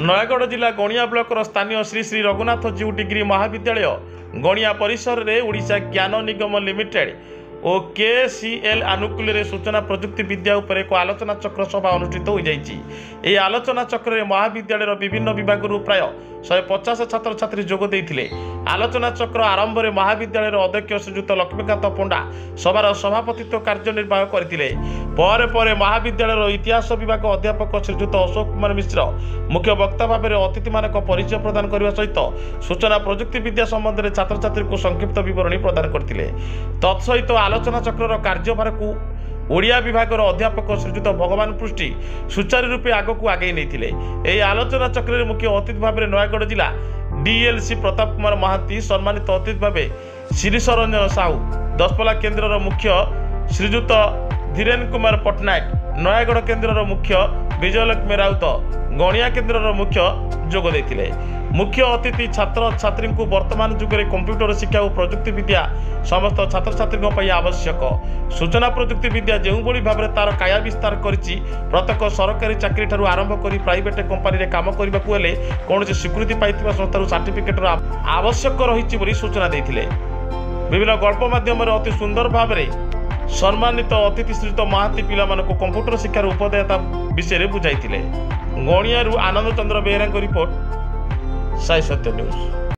नयगढ़ जिला गणिया ब्लॉकर स्थानीय श्री श्री रघुनाथ जीव डिग्री महाविद्यालय गणिया परिसर में ओडिशा ज्ञान निगम लिमिटेड और केसीएल आनुकूल्य सूचना प्रजुक्ति विद्या उपर एक आलोचना चक्र सभा अनुष्ठित हो जाएगी। आलोचना चक्र में महाविद्यालय विभिन्न विभाग प्राय 150 छात्र छात्री जोग देते। आलोचना चक्र आरंभ में महाविद्यालय अध्यक्ष श्रीजुत लक्ष्मीकांत पंडा सभार सभापतित्व कार्यनिर्वाह करते। पर महाविद्यालय इतिहास विभाग अध्यापक श्रीजुत अशोक कुमार मिश्र मुख्य वक्ता भाव में अतिथि मान परिचय प्रदान करने सहित सूचना प्रजुक्ति विद्या संबंध में छात्र छात्री को संक्षिप्त विवरणी प्रदान करते। तत्सहित आलोचना चक्र कार्यभार को ओडिया विभाग अध्यापक श्रीजुत भगवान पृष्टि सुचारू रूपे आगक आगे नहीं। आलोचना चक्र में मुख्य अतिथि भाव में नयगढ़ जिला डीएलसी प्रताप कुमार महांती सम्मानित अतिथि भाव श्री सरंजन साहू दशपल्ला केन्द्र मुख्य श्रीजुत धीरेन कुमार पट्टनायक नयगढ़ केन्द्र मुख्य विजयलक्ष्मी राउत गणिया केन्द्र मुख्य जोग देते। मुख्य अतिथि छात्र छात्री को वर्तमान जुग में कंप्यूटर शिक्षा और प्रजुक्ति विद्या समस्त छात्र छात्री आवश्यक। सूचना प्रजुक्ति विद्या जो भाव में तार काया विस्तार करिछि प्रत्येक सरकारी चाकरी ठारू आरंभ कर प्राइवेट कंपनी काम करने को हेले कौन स्वीकृति पाइथिबा संस्थार सर्टिफिकेटर आवश्यक रही सूचना देते। विभिन्न गल्प माध्यम अति सुंदर भाव में सम्मानित अतिथि श्रीजुत महांती पिला कंप्यूटर शिक्षार उपदेयता विषय बुझाई। गणिया आनंद चंद्र बेहेरा रिपोर्ट साई सत्य न्यूज।